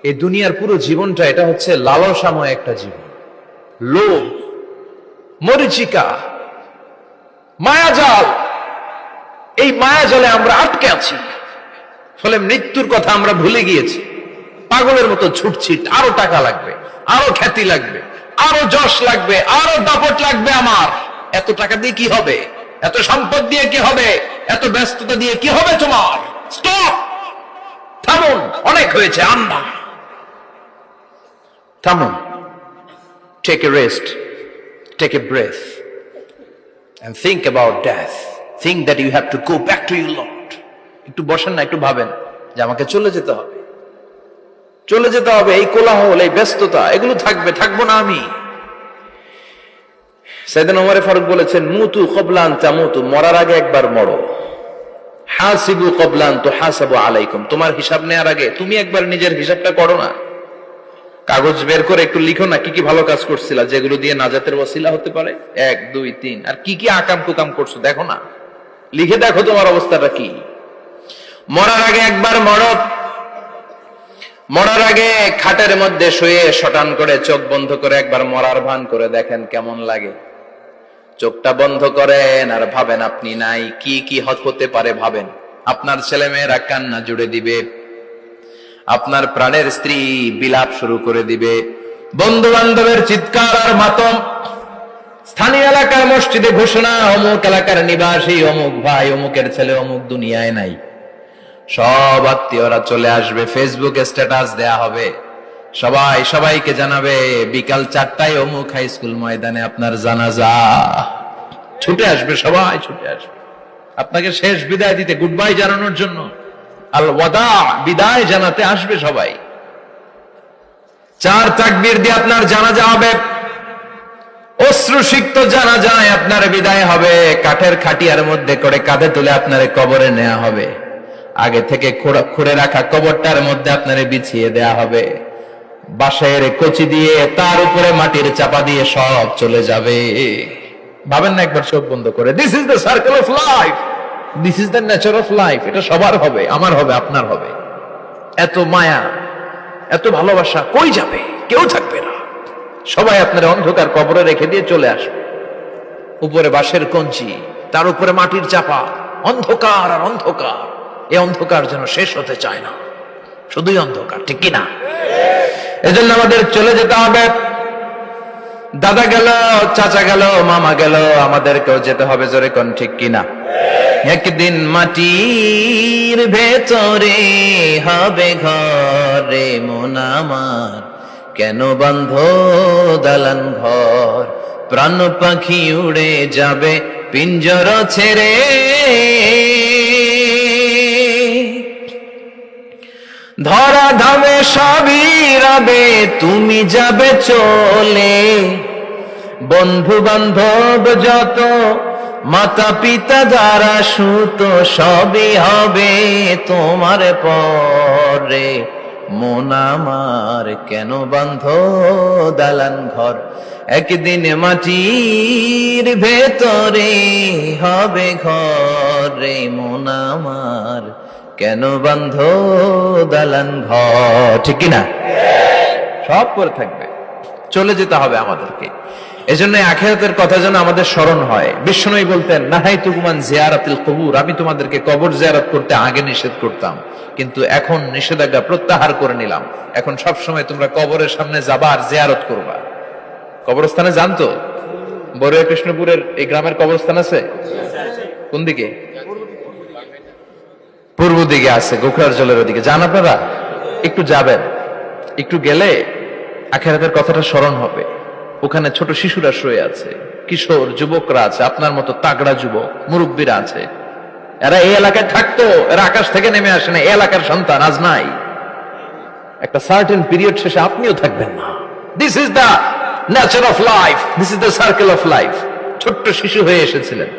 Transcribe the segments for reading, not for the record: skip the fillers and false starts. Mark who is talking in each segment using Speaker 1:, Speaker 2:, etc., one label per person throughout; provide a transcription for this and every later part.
Speaker 1: এই দুনিয়ার পুরো জীবনটা এটা হচ্ছে লালসাময় একটা জীবন, লোভ, মরিচিকা, মায়াজাল। এই মায়াজালে আমরা আটকে আছি, ফলে মৃত্যুর কথা আমরা ভুলে গিয়েছি। পাগলের মতো ছুটছি, আরো টাকা লাগবে, আরো খ্যাতি লাগবে, আরো যশ লাগবে, আরো দাপট লাগবে। আমার এত টাকা দিয়ে কি হবে? এত সম্পদ দিয়ে কি হবে? এত ব্যস্ততা দিয়ে কি হবে তোমার? স্টপ, থামুন, অনেক হয়েছে। আন্না, থামুন, take a rest, take a breath and think about death. Think that you have to go back to your Lord. একটু বসেন না, একটু ভাবেন যে আমাকে চলে যেতে হবে, চলে যেতে হবে। এই কোলাহল, এই ব্যস্ততা, এগুলো থাকবে, থাকবো না আমি। সাইয়েদনা ওমর ফারুক বলেছেন, মুতু ক্বাবলা আন তামুতু, মরার আগে একবার মরো। হাসিবু ক্বাবলা আন তুহাসাবু আলাইকুম, তোমার হিসাব নেওয়ার আগে তুমি একবার নিজের হিসাবটা করো না। কাগজ বের করে একটু লিখো না কি কি ভালো কাজ করছিলা, যেগুলো দিয়ে নাজাতের ওসিলা হতে পারে। 1 2 3, আর কি কি আকাম কুকাম করছো দেখো না, লিখে দেখো তোমার অবস্থাটা কি। মরার আগে একবার মরো। মরার আগে খাটের মধ্যে শুয়ে শটান করে চোখ বন্ধ করে একবার মরার ভান করে দেখেন কেমন লাগে। চোখটা বন্ধ করেন আর ভাবেন আপনি নাই, কি কি হতে পারে ভাবেন। আপনার ছেলে মেয়েরা কান্না জুড়ে দিবে, আপনার প্রাণের স্ত্রী বিলাপ শুরু করে দিবে, বন্ধু বান্ধবের চিৎকার আর মাতম, স্থানীয় এলাকার মসজিদে ঘোষণা, অমুক এলাকার নিবাসী অমুক ভাই অমুকের ছেলে অমুক দুনিয়ায় নাই। সব আত্মীয়রা চলে আসবে, ফেসবুকে স্ট্যাটাস দেয়া হবে, সবাই সবাইকে জানাবে বিকাল 4টায় অমুক হাই স্কুল ময়দানে আপনার জানাজা। ছুটে আসবে, সবাই ছুটে আসবে আপনাকে শেষ বিদায় দিতে, গুড বাই জানানোর জন্য, আল ওয়াদা, বিদায় জানাতে আসবে সবাই। 4 তাকবীর দিয়ে আপনার জানাজা হবে, অশ্রুসিক্ত জানাজায় আপনার বিদায় হবে। কাঠের খাটিয়ার মধ্যে করে কাঁধে তুলে আপনারে কবরে নেওয়া হবে। আগে থেকে খুঁড়ে রাখা কবরটার মধ্যে আপনারে বিছিয়ে দেয়া হবে। বাঁশের কচি দিয়ে তার উপরে মাটির চাপা দিয়ে সব চলে যাবে। ভাবেন না একবার চোখ বন্ধ করে, this is the circle of life, this is the nature of life. এটা সবার হবে, আমার হবে, আপনার হবে। এত মায়া, এত ভালোবাসা কই যাবে? কেউ থাকবে না, সবাই আপনার অন্ধকার কবরে রেখে দিয়ে চলে আসবে। উপরে বাঁশের কঞ্চি, তার উপরে মাটির চাপা, অন্ধকার আর অন্ধকার। এই অন্ধকার যেন শেষ হতে চায় না, শুধুই অন্ধকার, ঠিক কিনা? এজন্য আমাদের চলে যেতে হবে। দাদা গেল, চাচা গেল, মামা গেল, আমাদেরকেও যেতে হবে, জোরে কোন ঠিক কিনা? একদিন মাটির ভেতরে হবে ঘরে মন আমার, কেন বন্ধ দালান ঘর, প্রাণ পাখি উড়ে যাবে পিঞ্জর ছেড়ে। ধরা ধামে সবই রবে, তুমি যাবে চলে। বন্ধু বান্ধব যত, মাতা পিতা যারা সুত, সবই হবে তোমার পরে। মন আমার কেন বন্ধ দালান ঘর, একদিন মাটির ভেতরে হবে ঘরে মন আমার, কেন বন্ধ দালান ঘর, ঠিক কিনা? সব করে থাকবে, চলে যেতে হবে আমাদেরকে। এজন্য আখিরাতের কথা যেন আমাদের স্মরণ হয়। বিশ্বনবী বলতেন, নাহাইতুকুমান জিয়ারাতিল কবুর, আমি তোমাদেরকে কবর জিয়ারত করতে আগে নিষেধ করতাম, কিন্তু এখন নিষেধাজ্ঞা প্রত্যাহার করে নিলাম। এখন সব সময় তোমরা কবরের সামনে যাবা আর জিয়ারত করবা। কবরস্থানে জানতো বড়ুয়া কৃষ্ণপুরের এই গ্রামের কবরস্থান আছে কোন দিকে? পূর্ব দিকে আছে, গোখরার জলের ওদিকে। যান আপনারা, একটু যাবেন, একটু গেলে আখিরাতের কথাটা স্মরণ হবে। ওখানে ছোট শিশুরা শুয়ে আছে, কিশোর যুবকরা আছে, আপনার মতো তাগড়া যুবক মুরব্বীরা আছে। এরা এই এলাকায় থাকতো, এরা আকাশ থেকে নেমে আসে না, এই এলাকার সন্তান, আজ নাই। একটা সার্টেন পিরিয়ড শেষে আপনিও থাকবেন না। This is the nature of life, this is the circle of life. ছোট্ট শিশু হয়ে এসেছিলেন,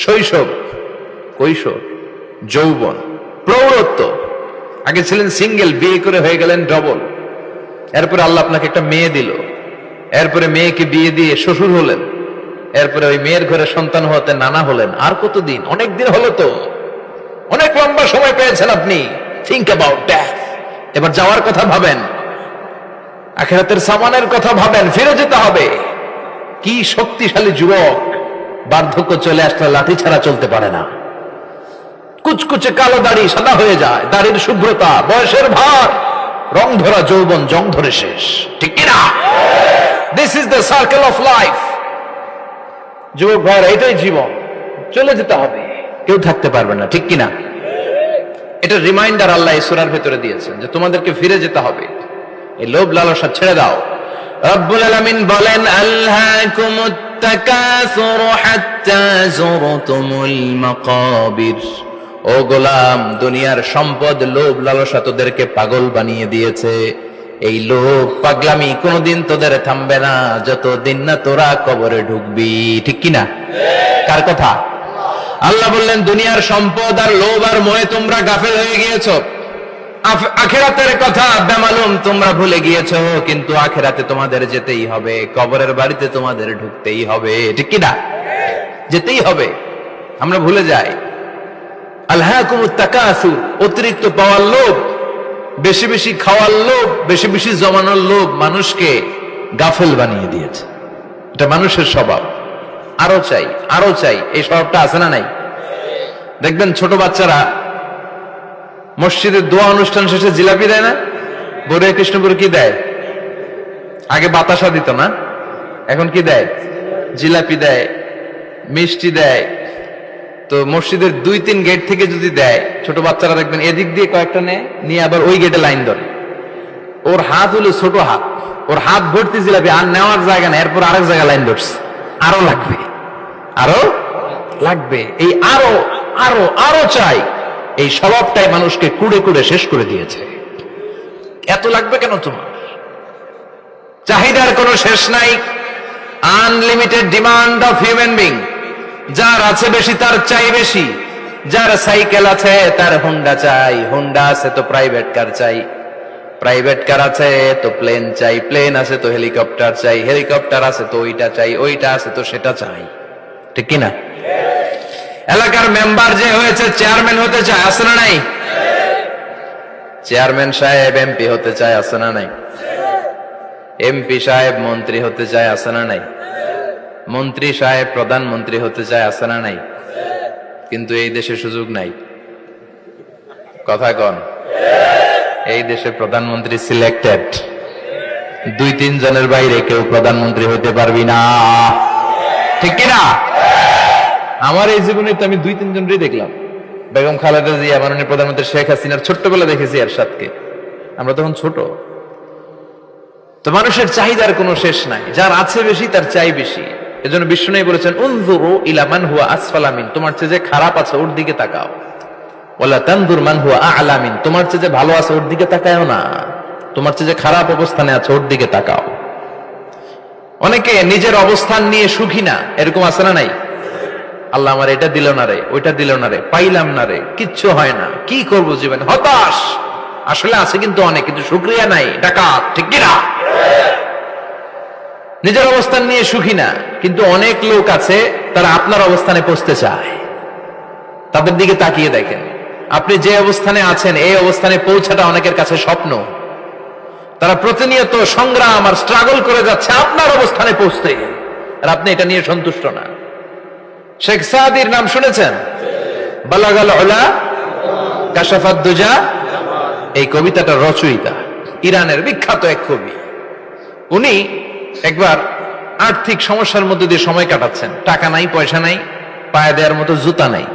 Speaker 1: শৈশব, কৈশোর, যৌবন, প্রৌঢ়ত্ব। আগে ছিলেন সিঙ্গেল, বিয়ে করে হয়ে গেলেন ডবল। এরপরে আল্লাহ আপনাকে একটা মেয়ে দিল, এরপরে মেয়েকে বিয়ে দিয়ে শ্বশুর হলেন, এরপরে ওই মেয়ের ঘরে সন্তান হতে নানা হলেন। আর কতদিন? অনেক দিন হলো তো, অনেক লম্বা সময় পেয়েছেন আপনি। Think about death. এবার যাওয়ার কথা ভাবেন। আখিরাতের সামানের কথা ভাবেন, ফিরে যেতে হবে। কি শক্তিশালী যুবক, বার্ধক্য চলে আসলে লাঠি ছাড়া চলতে পারে না। কুচকুচে কালো দাড়ি সাদা হয়ে যায়, দাড়ির শুভ্রতা, বয়সের ভার, রং ধরা যৌবন জং ধরে শেষ, ঠিক কিনা? This is the circle of life. যুবক ভাইরা, এটাই জীবন, চলে যেতে হবে, কেউ থাকতে পারবে না, ঠিক কিনা? এটা রিমাইন্ডার আল্লাহ এই সূরার ভেতরে দিয়েছেন যে তোমাদেরকে ফিরে যেতে হবে, এই লোভ লালসা ছেড়ে দাও। রব্বুল আলামিন বলেন, আলহাকুমুত তাকাসুর হাত্তা যুরতুমুল মাকাবির। ও গোলাম, দুনিয়ার সম্পদ, লোভ লালসা তোদেরকে পাগল বানিয়ে দিয়েছে। এই লোভ পাগলামি কোনোদিন তোদের থামবে না যতদিন না তোরা কবরে ঢুকবি, ঠিক কিনা? কার কথা? আল্লাহ বললেন, দুনিয়ার সম্পদ আর লোভ আর মোহে তোমরা গাফেল হয়ে গিয়েছো। আখিরাতের কথা বেমালুম তোমরা ভুলে গিয়েছো, কিন্তু আখিরাতে তোমাদের যেতেই হবে, কবরের বাড়িতে তোমাদের ঢুকতেই হবে, ঠিক কিনা? যেতেই হবে, আমরা ভুলে যাই। আলহাকুমুত তাকাসুর, অতিরিক্ত পাওয়ার লোভ, বেশি বেশি খাওয়ার লোভ, বেশি বেশি জমানোর লোভ মানুষকে গাফেল বানিয়ে দিয়েছে। এটা মানুষের স্বভাব, আরো চাই আরো চাই, এই স্বভাবটা আছে না নাই? দেখবেন ছোট বাচ্চারা মসজিদের দোয়া অনুষ্ঠান শেষে জিলাপি দেয় না? বড় কৃষ্ণপুর কি দেয়? আগে বাতাসা দিত না, এখন কি দেয়? জিলাপি দেয়, মিষ্টি দেয়। তো মসজিদের 2-3 গেট থেকে যদি দেয়, ছোট বাচ্চারা দেখবেন এদিক দিয়ে কয়েকটা নিয়ে আবার ওই গেটে লাইন ধরে। ওর হাত হলো ছোট হাত, ওর হাত ভর্তি জিলাপি, আর নেওয়ার জায়গা না, এরপর আরেক জায়গায় লাইন ধরছে, আরো লাগবে আরো লাগবে, এই আরো আরো আরো চাই। এই স্বভাবটাই মানুষকে কুড়ে কুড়ে শেষ করে দিয়েছে। এত লাগবে কেন তোমার? চাহিদার কোনো শেষ নাই, unlimited demand of human being. যার আছে বেশি তার চাই বেশি, যার সাইকেল আছে তার হোন্ডা চাই, হোন্ডা আছে তো প্রাইভেট কার চাই, প্রাইভেট কার আছে তো প্লেন চাই, প্লেন আছে তো হেলিকপ্টার চাই, হেলিকপ্টার আছে তো ওইটা চাই, ওইটা আছে তো সেটা চাই, ঠিক কিনা? এলাকার মেম্বার যে হয়েছে চেয়ারম্যান হতে চায়, আছে না নাই? চেয়ারম্যান সাহেব এমপি হতে চায়, আছে না নাই? এমপি সাহেব মন্ত্রী হতে চায়, আছে না নাই? মন্ত্রী সাহেব প্রধানমন্ত্রী হতে চায়, আছে না নাই? কিন্তু এই দেশে সুযোগ নাই, কথা কন। এই দেশে প্রধানমন্ত্রী সিলেক্টেড, 2-3 জনের বাইরে কেউ প্রধানমন্ত্রী হইতে পারবি না, ঠিক কিনা? আমার এই জীবনে তো আমি 2-3 জনই দেখলাম। বেগম খালেদা জিয়া, মাননীয় প্রধানমন্ত্রী শেখ হাসিনার ছোট্টবেলা দেখেছি এরশাদকে, আমরা তখন ছোট। তো মানুষের চাহিদার কোনো শেষ নাই, যার আছে বেশি তার চাই বেশি। এজন্য বিষ্ণু বলেছেন, উনজুরু ইলা মান হুয়া আসফালা মিন, তোমার চেয়ে যে খারাপ আছে ওর দিকে তাকাও। ওয়ালা তানজুর মান হুয়া আ'লা মিন, তোমার চেয়ে যে ভালো আছে ওর দিকে তাকায়ও না, তোমার চেয়ে যে খারাপ অবস্থানে আছে ওর দিকে তাকাও। অনেকে নিজের অবস্থান নিয়ে সুখী না, এরকম আছে না নাই? আল্লাহ আমার এটা দিল না রে, ওইটা দিল না রে, পাইলাম না রে, কিচ্ছু হয় না, কি করব জীবনে, হতাশ। আসলে আছে কিন্তু অনেক, কিন্তু শুকরিয়া নাই, ডাকাত, ঠিক কিনা? নিজের অবস্থান নিয়ে সুখী না, কিন্তু অনেক লোক আছে তারা আপনার অবস্থানে পৌঁছতে চায়। তাদের দিকে তাকিয়ে দেখেন, আপনি যে অবস্থানে আছেন এই অবস্থানে পৌঁছাটা অনেকের কাছে স্বপ্ন। তারা প্রতিনিয়ত সংগ্রাম আর স্ট্রাগল করে যাচ্ছে আপনার অবস্থানে পৌঁছতে, আর আপনি এটা নিয়ে সন্তুষ্ট না। শেখ সাদির নাম শুনেছেন? বালাগাল উলা কাশাফাত দুজা, এই কবিতাটা রচয়িতা, ইরানের বিখ্যাত এক কবি। উনি একবার আর্থিক সমস্যার মধ্যে দিয়ে সময় কাটাচ্ছেন, টাকা নাই, পয়সা নাই, পায়ে দেওয়ার মতো জুতা নাই।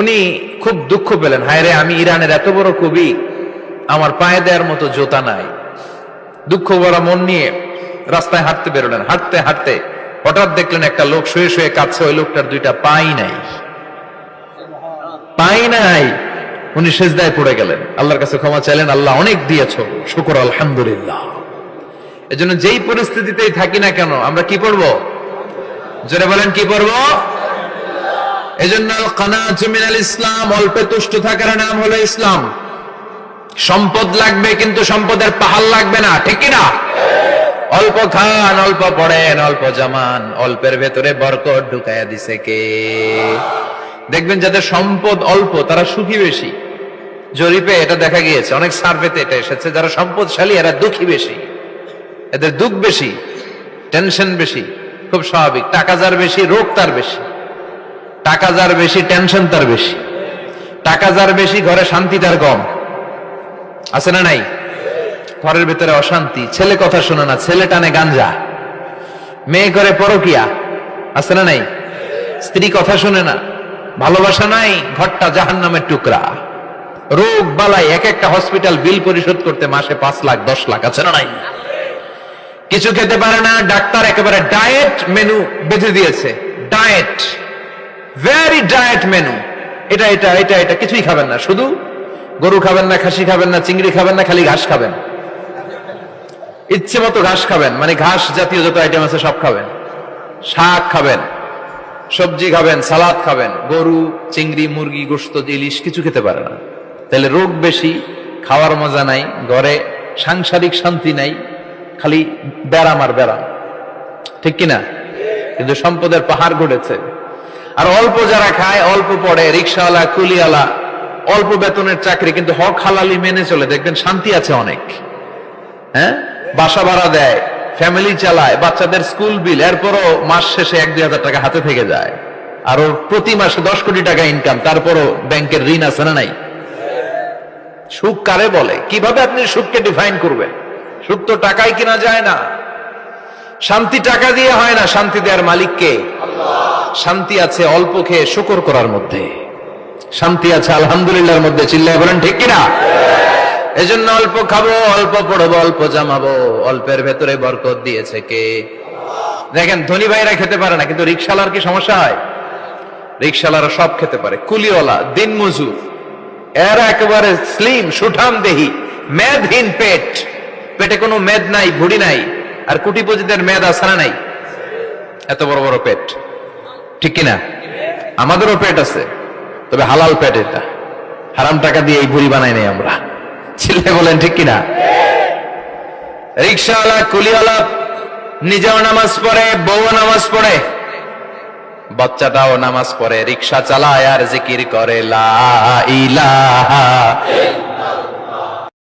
Speaker 1: উনি খুব দুঃখ পেলেন, হায় রে, আমি ইরানের এত বড় কবি, আমার পায়ে দেওয়ার মতো জুতা নাই। দুঃখ ভরা মন নিয়ে রাস্তায় হাঁটতে বেরোলেন। হাঁটতে হাঁটতে হঠাৎ দেখলেন একটা লোক শুয়ে শুয়ে কাঁদছে, ওই লোকটার 2টা পাই নাই, পাই নাই। উনি সেজদায় পড়ে গেলেন, আল্লাহর কাছে ক্ষমা চাইলেন, আল্লাহ অনেক দিয়েছো, শুকর আলহামদুলিল্লাহ। এজন্য যেই পরিস্থিতিতেই থাকি না কেন আমরা কি পড়বো? জোরে বলেন, কি পড়বো? এজন্য কানাতু মিনাল ইসলাম, অল্পে তুষ্ট থাকার নাম হলো ইসলাম। সম্পদ লাগবে কিন্তু সম্পদের পাহাড় লাগবে না, ঠিক কিনা? অল্প খান, অল্প পড়েন, অল্প জামান, অল্পের ভেতরে বরকত ঢুকাইয়া দিছে কে? দেখবেন যাদের সম্পদ অল্প তারা সুখী বেশি। জরিপে এটা দেখা গিয়েছে, অনেক সার্ভেতে এটা এসেছে, যারা সম্পদশালী এরা দুঃখী বেশি। এদের দুঃখ বেশি, টেনশন বেশি, খুব স্বাভাবিক। টাকা যার বেশি, রোগ তার বেশি। টাকা যার বেশি, টেনশন তার বেশি। টাকা যার বেশি, ঘরে শান্তি তার কম। আছে না নাই? ঘরের ভিতরে অশান্তি, ছেলে কথা শোনে না, ছেলে টানে গাঞ্জা, মেয়ে করে পরকিয়া। আছে না নাই? স্ত্রী কথা শোনে না, ভালোবাসা নাই, ঘরটা জাহান্নামের টুকরা। রোগ বালাই, এক একটা হসপিটাল বিল পরিশোধ করতে মাসে 5 লাখ 10 লাখ। আছে না নাই? কিছু খেতে পারে না, ডাক্তার একেবারে ডায়েট মেনু বেঁধে দিয়েছে। Diet, very diet menu. এটা এটা এটা এটা কিছুই খাবেন না, শুধু গরু খাবেন না, খাসি খাবেন না, চিংড়ি খাবেন না, খালি ঘাস খাবেন। ইচ্ছে মতো ঘাস খাবেন, মানে ঘাস জাতীয় যত আইটেম আছে সব খাবেন। শাক খাবেন, সবজি খাবেন, সালাদ খাবেন। গরু, চিংড়ি, মুরগি, গোশত, ইলিশ কিছু খেতে পারে না। তাহলে রোগ বেশি, খাওয়ার মজা নাই, ঘরে সাংসারিক শান্তি নাই, খালি ব্যারাম আর ব্যারাম। ঠিক কিনা? কিন্তু সম্পদের পাহাড় গড়েছে। আর অল্প যারা খায়, অল্প পড়ে, রিক্সাওয়ালা, কুলিওয়ালা, অল্প বেতনের চাকরি, কিন্তু হক হালালি মেনে চলে, দেখবেন শান্তি আছে অনেক। হ্যাঁ, বাসা ভাড়া দেয়, ফ্যামিলি চালায়, বাচ্চাদের স্কুল বিল, এরপরও মাস শেষে 1-2 হাজার টাকা হাতে থেকে যায়। আর ওর প্রতি মাসে 10 কোটি টাকা ইনকাম, তারপরও ব্যাংকের ঋণ আছে না নাই? সুখ কারে বলে? কিভাবে আপনি সুখকে ডিফাইন করবেন? সুখ তো টাকায় কিনা যায় না। শান্তি টাকা দিয়ে হয় না, শান্তি দেওয়ার মালিক কে? শান্তি আছে অল্প খেয়ে শুকর করার মধ্যে, শান্তি আছে আলহামদুলিল্লাহর মধ্যে। চিল্লায় বলেন ঠিক কিনা? এজন্য অল্প খাবো, অল্প পড়বো, অল্প জামাবো, অল্পের ভেতরে বরকত দিয়েছে কে? দেখেন, ধনী ভাইরা খেতে পারে না, কিন্তু রিক্সাওয়ালার কি সমস্যা হয়? রিক্সাওয়ালারা সব খেতে পারে। কুলিওয়ালা, দিন মজুর, এরা একেবারে স্লিম, সুঠাম দেহি, মেদহীন পেট, পেটে কোনো মেদ নাই, ভুড়ি নাই। আর কোটিপতিদের মেদ আছে না নাই? এত বড় বড় পেট। ঠিক কিনা? আমাদেরও পেট আছে, তবে হালাল পেট। এটা হারাম টাকা দিয়ে এই ভুড়ি বানাই নাই আমরা। ছেলে বলেন ঠিক কিনা? রিক্সাওয়ালা, কুলিওয়ালা নিজেও নামাজ পড়ে, বউ নামাজ পড়ে, বাচ্চাটাও নামাজ পড়ে, রিক্সা চালায় আর জিকির করে লা ইলাহা